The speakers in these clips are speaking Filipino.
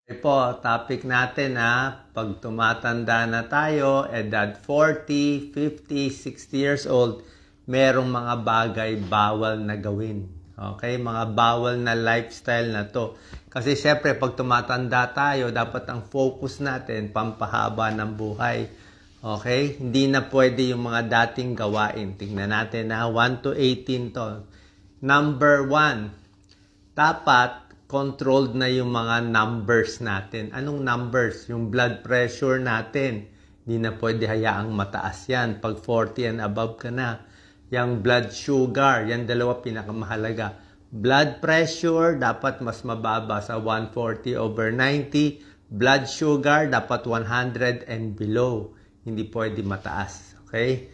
Po, topic natin pag tumatanda na tayo, edad 40, 50, 60 years old, merong mga bagay bawal na gawin. Okay? Mga bawal na lifestyle na to. Kasi syempre, pag tumatanda tayo, dapat ang focus natin, pampahaba ng buhay. Okay? Hindi na pwede yung mga dating gawain. Tingnan natin 1 to 18 to. Number 1, dapat controlled na yung mga numbers natin. Anong numbers? Yung blood pressure natin. Hindi na pwede hayaang mataas yan. Pag 40 and above ka na. Yung blood sugar, yan dalawa pinakamahalaga. Blood pressure, dapat mas mababa sa 140/90. Blood sugar, dapat 100 and below. Hindi pwede mataas. Okay?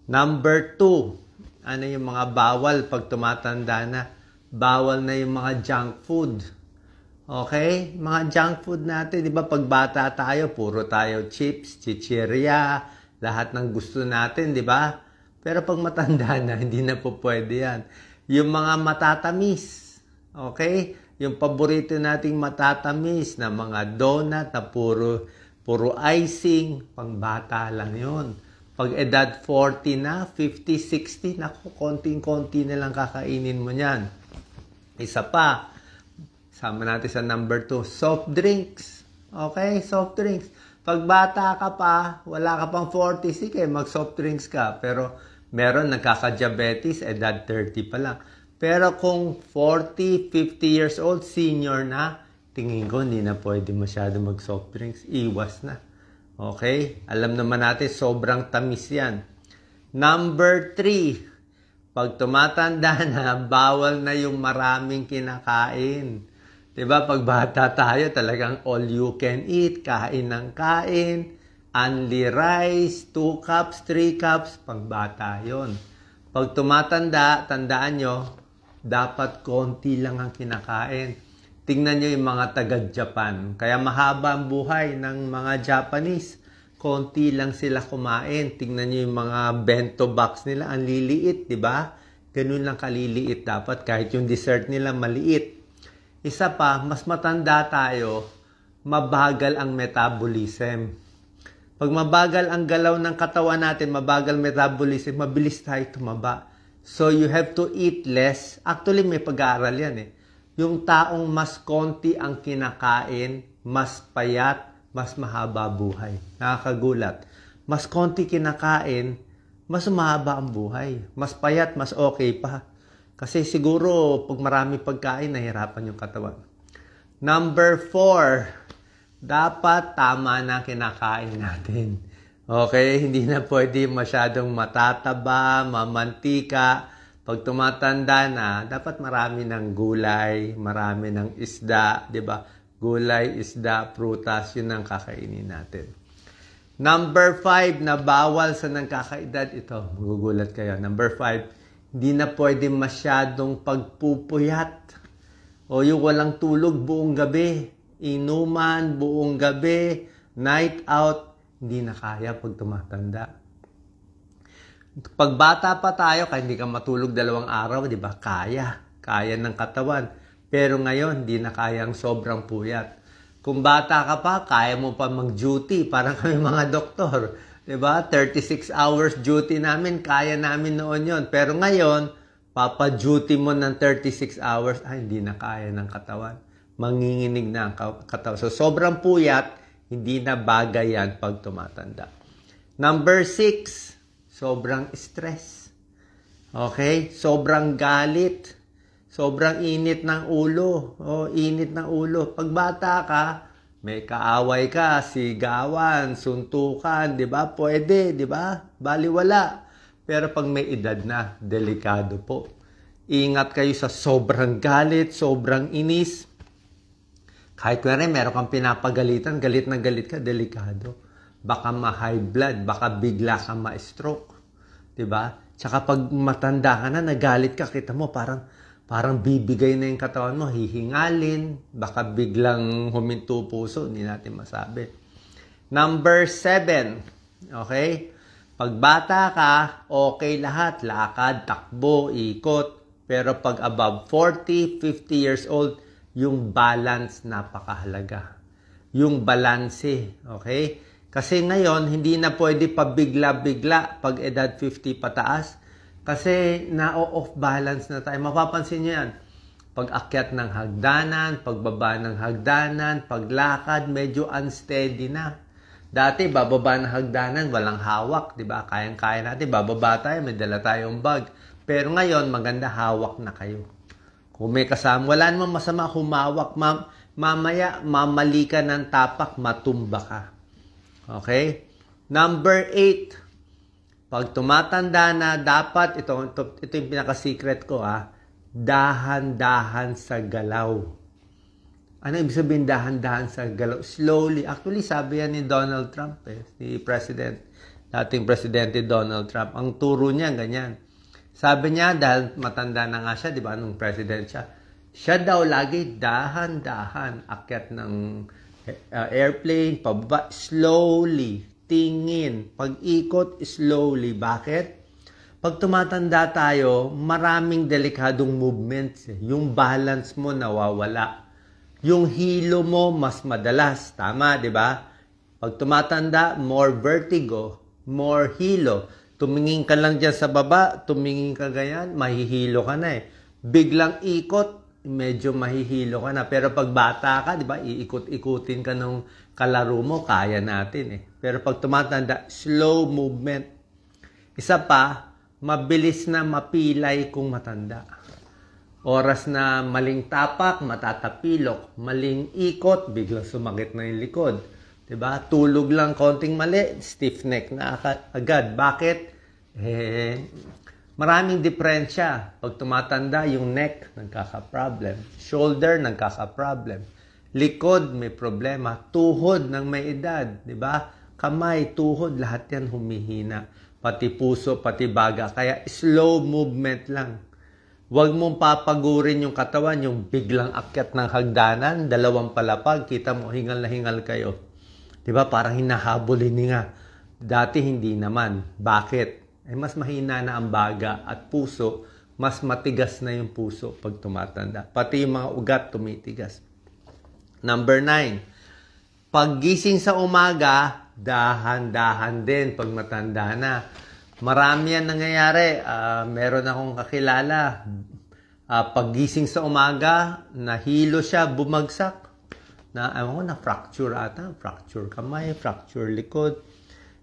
Number 2, ano yung mga bawal pag tumatanda na? Bawal na yung mga junk food. Okay? Mga junk food natin, di ba pag bata tayo, puro tayo chips, chichirya, lahat ng gusto natin, di ba? Pero pag matanda na, hindi na po pwede yan. Yung mga matatamis, okay? Yung paborito nating matatamis na mga donut na puro icing, pang bata lang yun. Pag edad 40 na, 50, 60, naku, konting-konti na lang kakainin mo niyan. Isa pa, sama natin sa number 2, soft drinks. Okay, soft drinks. Pag bata ka pa, wala ka pang 40, sige, mag-soft drinks ka. Pero meron nagkaka-diabetes, edad 30 pa lang. Pero kung 40, 50 years old, senior na, tingin ko hindi na pwede masyado mag-soft drinks. Iwas na. Okay? Alam naman natin, sobrang tamis yan. Number 3, pag tumatanda na, bawal na yung maraming kinakain. Diba? Pag bata tayo, talagang all you can eat, kain ng kain, only rice, 2 cups, 3 cups, pag bata yun. Pag tumatanda, tandaan nyo, dapat konti lang ang kinakain. Tingnan nyo yung mga taga-Japan. Kaya mahaba ang buhay ng mga Japanese. Konti lang sila kumain. Tingnan nyo yung mga bento box nila. Ang liliit, di ba? Ganun lang kaliliit dapat. Kahit yung dessert nila maliit. Isa pa, mas matanda tayo, mabagal ang metabolism. Pag mabagal ang galaw ng katawan natin, mabagal metabolism, mabilis tayo tumaba. So you have to eat less. Actually, may pag-aaral yan eh. Yung taong mas konti ang kinakain, mas payat, mas mahaba buhay. Nakakagulat. Mas konti kinakain, mas mahaba ang buhay. Mas payat, mas okay pa. Kasi siguro, pag marami pagkain, nahirapan yung katawan. Number 4, dapat tama na kinakain natin. Okay? Hindi na pwede masyadong matataba, mamantika. Pag tumatanda na, dapat marami ng gulay, marami ng isda, di ba? Gulay, isda, prutas, yun ang kakainin natin. Number 5, na bawal sa nagkakaedad. Ito, magugulat kayo. Number 5, hindi na pwede masyadong pagpupuyat. O yung walang tulog buong gabi. Inuman buong gabi. Night out. Hindi na kaya pag tumatanda. Pag bata pa tayo, kahit hindi ka matulog 2 araw, di ba? Kaya. Kaya ng katawan. Pero ngayon, hindi na kaya ang sobrang puyat. Kung bata ka pa, kaya mo pa mag-duty. Parang kami mga doktor. Diba? 36 hours duty namin, kaya namin noon yon. Pero ngayon, papa-duty mo ng 36 hours, hindi na kaya ng katawan. Manginginig na ang katawan. So, sobrang puyat, hindi na bagay yan pag tumatanda. Number 6, sobrang stress. Okay? Sobrang galit. Sobrang init ng ulo. Init ng ulo. Pag bata ka, may kaaway ka, sigawan, suntukan, di ba? Pwede, di ba? Baliwala. Pero pag may edad na, delikado po. Ingat kayo sa sobrang galit, sobrang inis. Kahit kung rin, meron kang pinapagalitan, galit na galit ka, delikado. Baka ma-high blood, baka bigla ka ma-stroke. Di ba? Tsaka pag matanda ka na, nagalit ka, kita mo parang bibigay na yung katawan mo, hihingalin, baka biglang huminto puso, hindi natin masabi. Number 7, okay? Pag bata ka, okay lahat, lakad, takbo, ikot. Pero pag above 40, 50 years old, yung balance napakahalaga. yung balanse. Okay? Kasi ngayon, hindi na pwede pabigla-bigla pag edad 50 pataas. Kasi na-off balance na tayo. Mapapansin nyo yan. Pag akyat ng hagdanan, pagbaba ng hagdanan, paglakad, medyo unsteady na. Dati, bababa ng hagdanan, walang hawak, di ba? Kayang-kaya natin, bababa tayo, may dala tayong bag. Pero ngayon, maganda hawak na kayo. Kung may kasama, wala namang masama humawak. Mamaya, mamali ka ng tapak, matumba ka. Okay? Number 8. Pag tumatanda na, dapat, ito yung pinaka-secret ko, dahan-dahan sa galaw. Ano ibig sabihin dahan-dahan sa galaw? Slowly. Actually, sabi yan ni Donald Trump, ni dating Presidente Donald Trump. Ang turo niya, ganyan. Sabi niya, dahil matanda na nga siya, di ba, nung president siya daw lagi dahan-dahan, akyat ng airplane, pababa, slowly, tingin, pag-ikot, slowly. Bakit? Pag tumatanda tayo, maraming delikadong movements. Yung balance mo nawawala. Yung hilo mo mas madalas. Tama, di ba? Pag tumatanda, more vertigo, more hilo. Tumingin ka lang dyan sa baba, tumingin ka ganyan, mahihilo ka na Biglang ikot, medyo mahihilo ka na. Pero pag bata ka, di ba, iikot-ikutin ka ng kalaro mo, kaya natin Pero pag tumatanda, slow movement. Isa pa, mabilis na mapilay kung matanda. Oras na maling tapak, matatapilok. Maling ikot, biglang sumakit na yung likod. Diba? Tulog lang konting mali, stiff neck na agad. Bakit? Maraming diferensya. Pag tumatanda, yung neck, nagkaka-problem. Shoulder, nagkaka-problem. Likod, may problema. Tuhod ng may edad. Diba? Kamay, tuhod, lahat yan humihina. Pati puso, pati baga. Kaya slow movement lang. Huwag mong papagurin yung katawan, yung biglang akyat ng hagdanan, 2 palapag, kita mo, hingal na hingal kayo. Diba? Parang hinahabol hininga. Dati hindi naman. Bakit? Mas mahina na ang baga at puso, mas matigas na yung puso pag tumatanda. Pati yung mga ugat tumitigas. Number 9. Paggising sa umaga, dahan-dahan din pag matanda na. Marami yan nangyayari. Meron akong kakilala. Paggising sa umaga, nahilo siya, bumagsak. Na-fracture ata. Fracture kamay, fracture likod.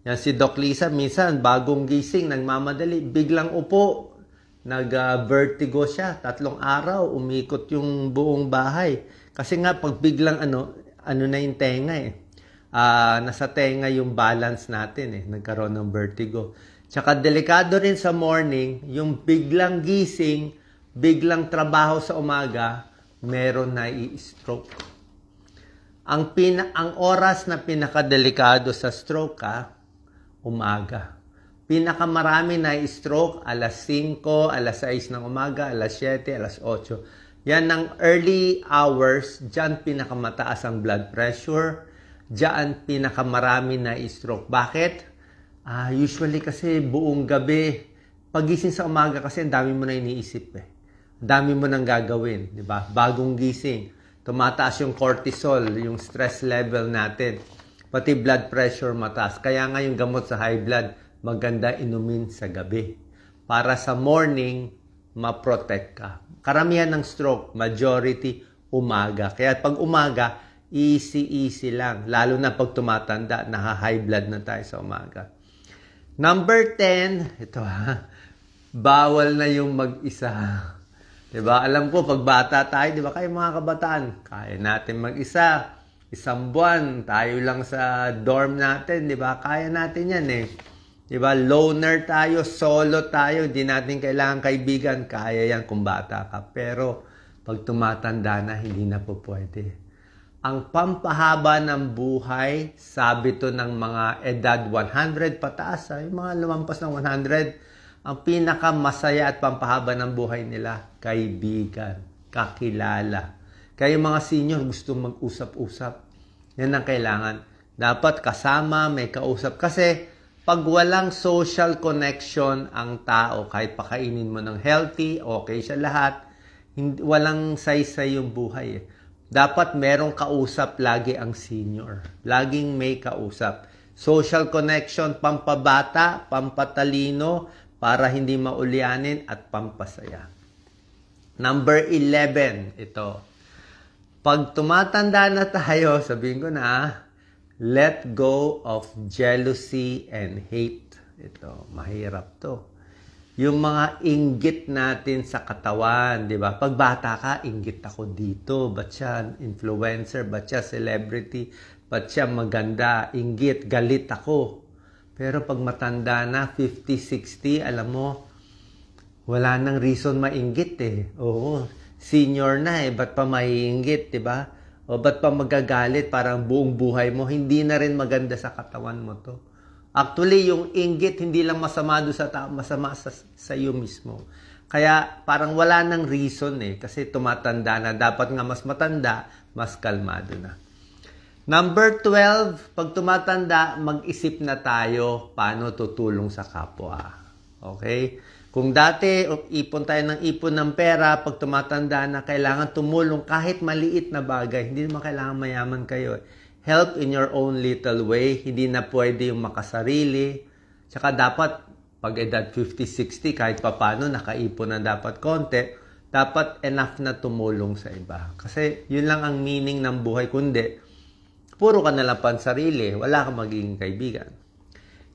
Yan si Doc Lisa, minsan bagong gising, nagmamadali, biglang upo. Nag-vertigo siya. 3 araw, umikot yung buong bahay. Kasi nga, pag biglang ano na yung tenga nasa tenga yung balance natin nagkaroon ng vertigo. Tsaka delikado rin sa morning, yung biglang gising, biglang trabaho sa umaga, meron na i-stroke. Ang oras na pinakadelikado sa stroke umaga. Pinakamarami na i-stroke, alas 5, alas 6 ng umaga, alas 7, alas 8. Yan ng early hours, dyan pinakamataas ang blood pressure, dyan pinakamarami na i-stroke. Bakit? Usually kasi buong gabi, pagising sa umaga kasi ang dami mo na iniisip Ang dami mo nang gagawin, di ba? Bagong gising, tumataas yung cortisol, yung stress level natin. Pati blood pressure mataas. Kaya nga yung gamot sa high blood, maganda inumin sa gabi. Para sa morning, ma-protect ka. Karamihan ng stroke, majority, umaga. Kaya pag umaga, easy lang. Lalo na pag tumatanda, naka-high blood na tayo sa umaga. Number 10, ito bawal na yung mag-isa. Diba? Alam ko, pag bata tayo, diba kayo mga kabataan, kaya natin mag-isa. 1 buwan, tayo lang sa dorm natin, diba? Kaya natin yan Diba? Loner tayo, solo tayo, hindi natin kailangan kaibigan, kaya yan kung bata ka. Pero, pag tumatanda na, hindi na po pwede. Ang pampahaba ng buhay, sabi to ng mga edad 100 pataas, yung mga lumampas ng 100, ang pinakamasaya at pampahaba ng buhay nila, kaibigan, kakilala. Kaya mga senior gusto mag-usap-usap. Yan ang kailangan. Dapat kasama, may kausap. Kasi pag walang social connection ang tao, kahit pakainin mo ng healthy, okay siya lahat, walang saysay yung buhay Dapat merong kausap lagi ang senior. Laging may kausap. Social connection, pampabata, pampatalino, para hindi maulyanin at pampasaya. Number 11, ito. Pag tumatanda na tayo, sabihin ko na, let go of jealousy and hate. Ito, mahirap to. Yung mga inggit natin sa katawan, di ba? Pag bata ka, inggit ako dito. Ba't siya influencer? Ba't siya celebrity? Ba't siya maganda? Inggit, galit ako. Pero pag matanda na, 50, 60, alam mo, wala nang reason mainggit eh. Oo, senior na eh. Ba't pa maiinggit, di ba? O ba't pa magagalit? Parang buong buhay mo. Hindi na rin maganda sa katawan mo to. Actually, yung inggit, hindi lang masama doon sa tao, masama sa iyo mismo. Kaya parang wala nang reason eh. Kasi tumatanda na. Dapat nga mas matanda, mas kalmado na. Number 12, pag tumatanda, mag-isip na tayo paano tutulong sa kapwa. Okay? Kung dati, ipon tayo ng ipon ng pera, pag tumatanda na, kailangan tumulong kahit maliit na bagay. Hindi naman kailangan mayaman kayo. Help in your own little way. Hindi na pwede yung makasarili. Tsaka dapat, pag edad 50, 60, kahit papano, nakaipon na dapat konti, dapat enough na tumulong sa iba. Kasi yun lang ang meaning ng buhay. Kundi, puro ka na lang pansarili. Wala kang magiging kaibigan.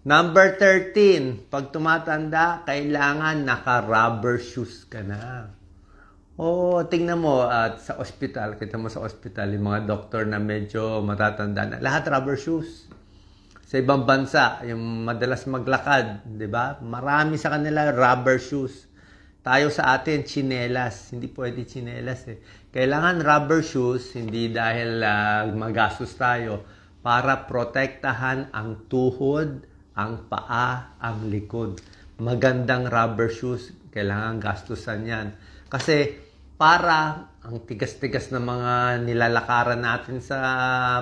Number 13, pag tumatanda, kailangan naka-rubber shoes ka na. Oo, tingnan mo at sa ospital, kita mo sa ospital, yung mga doktor na medyo matatanda na, lahat rubber shoes. Sa ibang bansa, yung madalas maglakad, di ba? Marami sa kanila rubber shoes. Tayo sa atin, tsinelas. Hindi pwede tsinelas eh. Kailangan rubber shoes, hindi dahil magastos tayo, para protektahan ang tuhod, ang paa, ang likod. Magandang rubber shoes, kailangan gastusan yan. Kasi para ang tigas-tigas na mga nilalakaran natin sa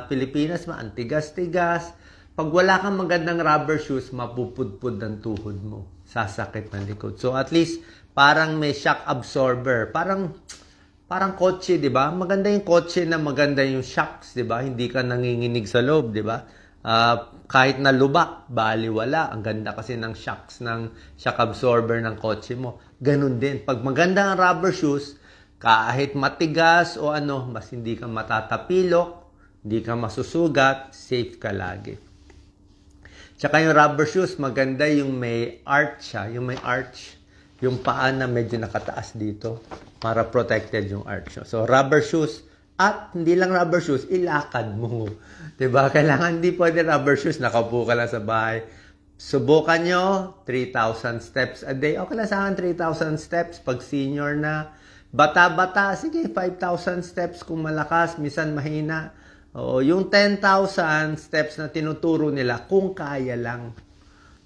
Pilipinas, ang tigas-tigas. Pag wala kang magandang rubber shoes, mapupudpud ang tuhod mo. Sasakit ng likod. So at least, parang may shock absorber. Parang kotse, di ba? Maganda yung kotse na maganda yung shocks, di ba? Hindi ka nanginginig sa loob, di ba? Kahit na lubak, baliwala. Ang ganda kasi ng shocks, ng shock absorber ng kotse mo. Ganun din. Pag maganda ang rubber shoes, kahit matigas o ano, mas hindi ka matatapilok, hindi ka masusugat, safe ka lagi. Tsaka yung rubber shoes, maganda yung may arch siya, yung may arch, yung paa na medyo nakataas dito para protected yung arch. So rubber shoes, at hindi lang rubber shoes, ilakad mo. Diba? Kailangan hindi pwede rubber shoes, nakaupo ka lang sa bahay. Subukan nyo, 3,000 steps a day. Okay lang sa akin, 3,000 steps pag senior na. Bata-bata, sige, 5,000 steps kung malakas, minsan mahina. O, yung 10,000 steps na tinuturo nila, kung kaya lang.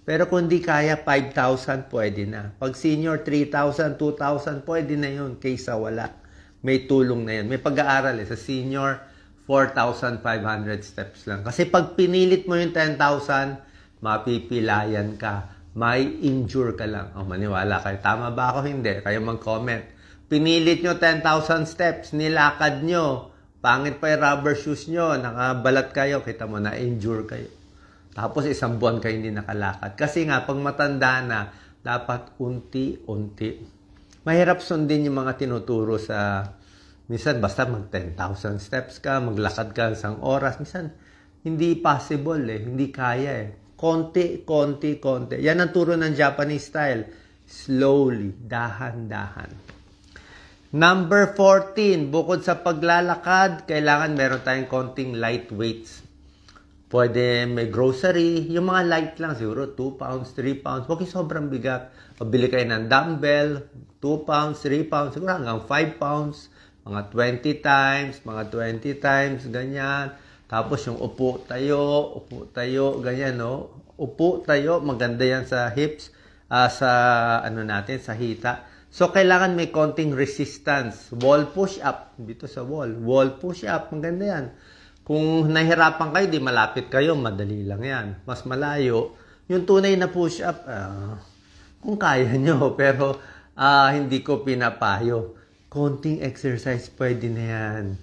Pero kung di kaya, 5,000 pwede na. Pag senior, 3,000, 2,000, pwede na yun, kaysa wala. May tulong na yun. May pag-aaral sa senior, 4,500 steps lang. Kasi pag pinilit mo yung 10,000, mapipilayan ka. May injure ka lang. O, maniwala kayo. Tama ba ako? Hindi. Kayo mag-comment. Pinilit nyo 10,000 steps, nilakad nyo, pangit pa yung rubber shoes nyo, nakabalat kayo, kita mo na injure kayo. Tapos isang buwan kayo hindi nakalakad. Kasi nga, pag matanda na, dapat unti-unti. Mahirap sundin yung mga tinuturo sa, minsan basta mag 10,000 steps ka, maglakad ka isang oras, minsan hindi possible eh, hindi kaya eh. Konti. Yan ang turo ng Japanese style. Slowly, dahan-dahan. Number 14, bukod sa paglalakad, kailangan meron tayong konting light weights. Pwede may grocery, yung mga light lang, siguro 2 pounds, 3 pounds. Huwag yung sobrang bigat. Pabili kayo ng dumbbell, 2 pounds, 3 pounds, siguro hanggang 5 pounds, mga 20 times, ganyan. Tapos yung upo tayo, ganyan, no? Upo tayo, maganda yan sa hips, sa sa hita. So, kailangan may konting resistance. Wall push-up. Dito sa wall. Wall push-up. Maganda yan. Kung nahihirapan kayo, di malapit kayo, madali lang yan. Mas malayo. Yung tunay na push-up, kung kaya nyo. Pero, hindi ko pinapayo. Konting exercise, pwede na yan.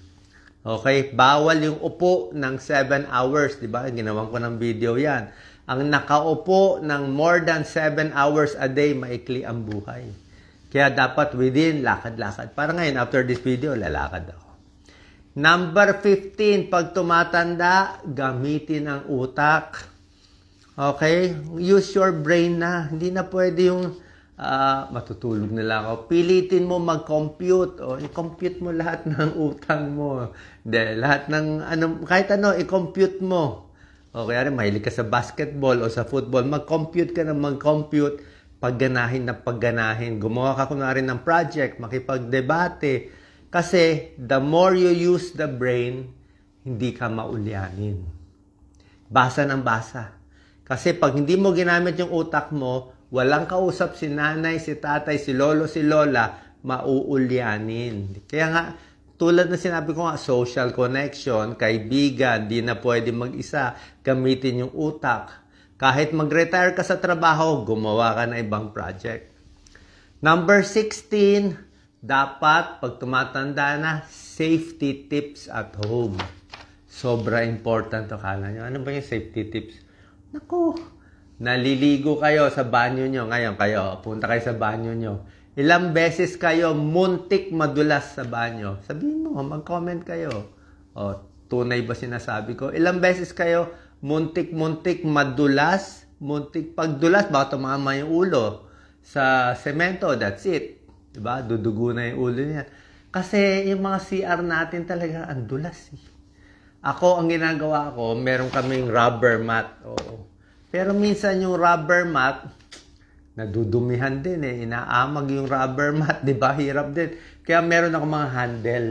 Okay? Bawal yung upo ng 7 hours. Diba? Ginawan ko ng video yan. Ang nakaupo ng more than 7 hours a day, maikli ang buhay. Kaya dapat within, lakad-lakad. Para ngayon, after this video, lalakad ako. Number 15, pag tumatanda, gamitin ang utak. Okay? Use your brain na. Hindi na pwede yung matutulog na lang ako. Pilitin mo mag-compute. O, i-compute mo lahat ng utang mo. De, lahat ng, kahit ano, i-compute mo. O kaya rin, mahilig ka sa basketball o sa football, mag-compute ka na mag-compute, pagganahin na pagganahin. Gumawa ka kunwari ng project, makipagdebate. Kasi, the more you use the brain, hindi ka maulyanin. Basa ng basa. Kasi pag hindi mo ginamit yung utak mo, walang kausap si nanay, si tatay, si lolo, si lola, mauulyanin. Kaya nga, tulad na sinabi ko nga, social connection, kaibigan, di na pwede mag-isa, gamitin yung utak. Kahit mag-retire ka sa trabaho, gumawa ka ng ibang project. Number 16, dapat, pag tumatanda na, safety tips at home. Sobra important to. Kala nyo, ano ba yung safety tips? Naku, naliligo kayo sa banyo nyo. Ngayon kayo, punta kayo sa banyo nyo. Ilang beses kayo muntik madulas sa banyo? Sabihin mo, mag-comment kayo. O, tunay ba sinasabi ko? Ilang beses kayo muntik-muntik madulas? Muntik pagdulas, baka tumama yung ulo sa semento, that's it. Diba? Dudugo na yung ulo niya. Kasi yung mga CR natin talaga, ang dulas. Ako, ang ginagawa ko, meron kaming rubber mat. Oo. Pero minsan yung rubber mat, nadudumihan din eh. Inaamag yung rubber mat, di ba? Hirap din. Kaya meron ako mga handle.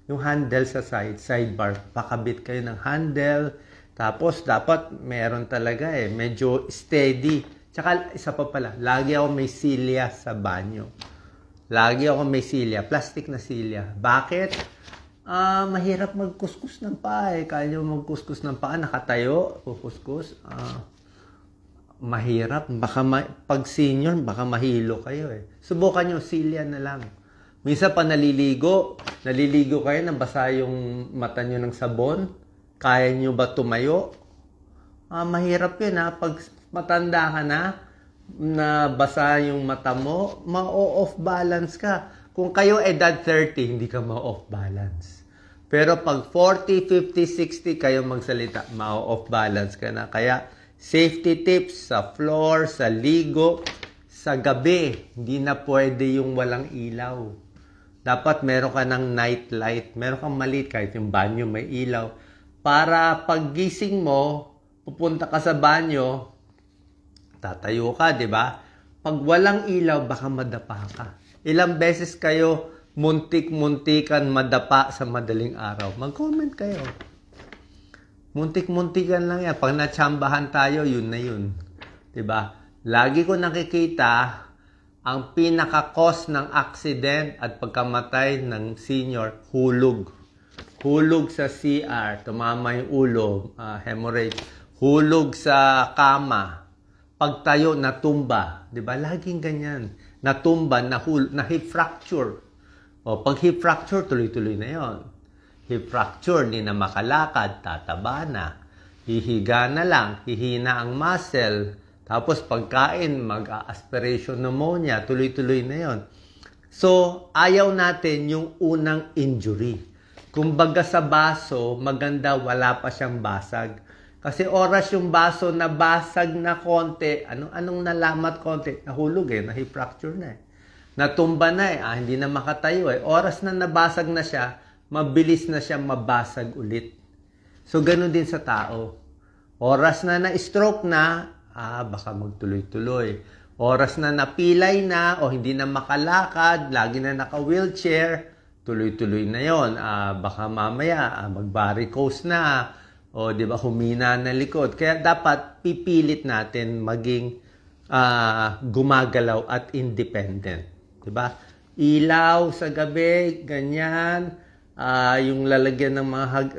Yung handle sa sidebar. Pakabit kayo ng handle. Tapos, dapat meron talaga eh. Medyo steady. Tsaka, isa pa pala. Lagi ako may silya sa banyo. Lagi ako may silya. Plastic na silya. Bakit? Mahirap magkuskus ng paa eh. Kaya nyo magkuskus ng paa. Nakatayo. Kukuskus. Mahirap. Baka pag senior, baka mahilo kayo eh. Subukan nyo, silya na lang. Minsan pa naliligo kayo, nabasa yung mata nyo ng sabon. Kaya nyo ba tumayo? Mahirap yun ha. Pag matanda ka na basa yung mata mo, ma-off balance ka. Kung kayo edad 30, hindi ka ma-off balance. Pero pag 40, 50, 60 kayo magsalita, ma-off balance ka na. Kaya, safety tips sa floor, sa ligo, sa gabi. Hindi na pwede yung walang ilaw. Dapat meron ka ng night light. Meron kang maliit kahit yung banyo may ilaw. Para paggising mo, pupunta ka sa banyo, tatayo ka, di ba? Pag walang ilaw, baka madapa ka. Ilang beses kayo muntik-muntikan madapa sa madaling araw? Mag-comment kayo. Muntik-muntikan lang yan. Pag natsambahan tayo, yun na yun. Diba? Lagi ko nakikita ang pinaka-cause ng accident at pagkamatay ng senior, hulog. Hulog sa CR, tumama yung ulo, hemorrhage. Hulog sa kama. Pagtayo, natumba. Diba? Laging ganyan. Natumba, na hip fracture. O, pag hip fracture, tuloy-tuloy na yon. Hip fracture, di na makalakad, tataba na. Hihiga na lang, hihina ang muscle. Tapos pagkain, mag-aspiration pneumonia, tuloy-tuloy na yon. So, ayaw natin yung unang injury. Kumbaga sa baso, maganda wala pa siyang basag. Kasi oras yung baso na basag na konti, anong nalamat konti? Nahulog eh, na-hip fracture na eh. Natumba na eh, hindi na makatayo eh. Oras na nabasag na siya, mabilis na siya mabasag ulit. So, ganun din sa tao. Oras na na-stroke na, baka magtuloy-tuloy. Oras na napilay na o hindi na makalakad, lagi na naka-wheelchair, tuloy-tuloy na yon. Baka mamaya mag-varicose na o di ba humina na likod. Kaya dapat pipilit natin maging gumagalaw at independent. Di ba? Ilaw sa gabi, ganyan. Yung lalagyan ng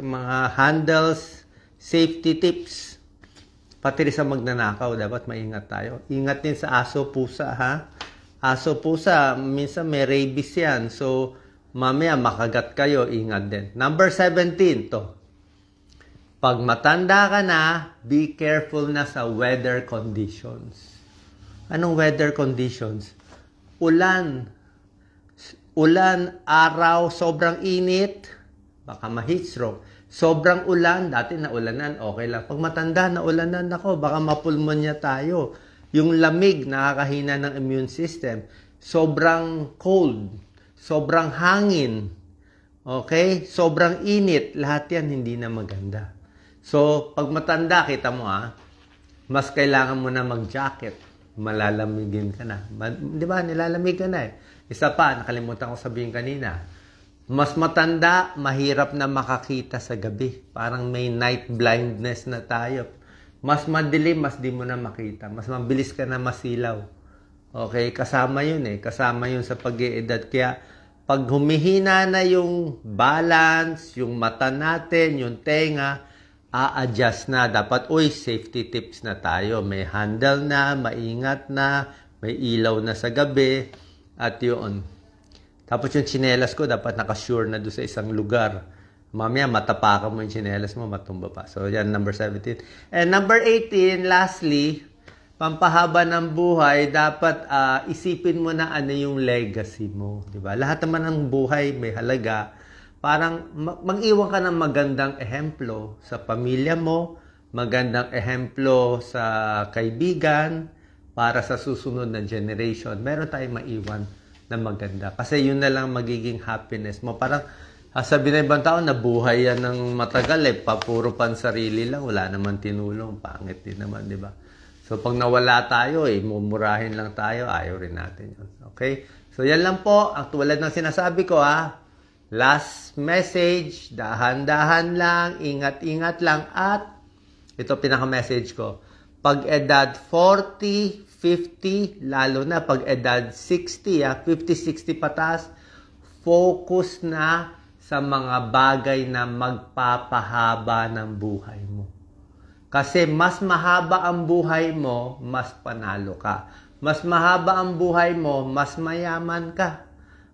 mga handles, safety tips. Pati rin sa magnanakaw, dapat maingat tayo. Ingat din sa aso, pusa, ha? Aso, pusa, minsan may rabies yan. So, mamaya makagat kayo, ingat din. Number 17, to. Pag matanda ka na, be careful na sa weather conditions. Anong weather conditions? Ulan, araw, sobrang init, baka ma-heat stroke. Sobrang ulan, dati naulanan, okay lang. Pag matanda, naulanan ako, baka mapulmonya tayo. Yung lamig, nakakahina ng immune system. Sobrang cold, sobrang hangin, okay? Sobrang init, lahat yan hindi na maganda. So, pag matanda, kita mo mas kailangan mo na mag-jacket. Malalamigin ka na. Di ba? Nilalamig ka na eh. Isa pa, nakalimutan ko sabihin kanina. Mas matanda, mahirap na makakita sa gabi. Parang may night blindness na tayo. Mas madilim, mas di mo na makita. Mas mabilis ka na masilaw. Okay? Kasama yun eh. Kasama yun sa pag-iedad. Kaya, pag humihina na yung balance, yung mata natin, yung tenga, a-adjust na. Dapat, safety tips na tayo. May handle na, maingat na, may ilaw na sa gabi. At yun. Tapos yung tsinelas ko, dapat nakasure na doon sa isang lugar. Mamaya, matapakan mo yung tsinelas mo, matumba pa. So, yan, number 17. And number 18, lastly, pampahaba ng buhay, dapat isipin mo na ano yung legacy mo. Diba? Lahat naman ng buhay may halaga. Parang mag-iwan ka ng magandang ehemplo sa pamilya mo, magandang ehemplo sa kaibigan, para sa susunod na generation, meron tayong maiwan na maganda. Kasi yun na lang magiging happiness mo. Parang sabi na ibang tao, nabuhay yan ng matagal papuro pansarili lang, wala naman tinulong, pangit din naman, di ba? So pag nawala tayo, mumurahin lang tayo, ayaw rin natin yun. Okay? So yan lang po, ang tulad ng sinasabi ko last message, dahan-dahan lang, ingat-ingat lang, at ito pinaka-message ko. Pag edad 40, 50, lalo na pag edad 60, 50-60 patas, focus na sa mga bagay na magpapahaba ng buhay mo. Kasi mas mahaba ang buhay mo, mas panalo ka. Mas mahaba ang buhay mo, mas mayaman ka.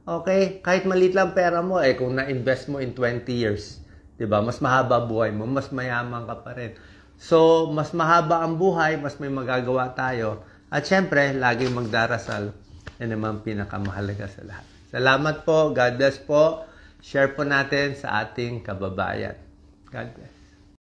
Okay? Kahit maliit lang pera mo, kung na-invest mo in 20 years, diba? Mas mahaba buhay mo, mas mayaman ka pa rin. So, mas mahaba ang buhay, mas may magagawa tayo. At syempre, laging magdarasal. Yan naman pinakamahalaga sa lahat. Salamat po. God bless po. Share po natin sa ating kababayan. God bless.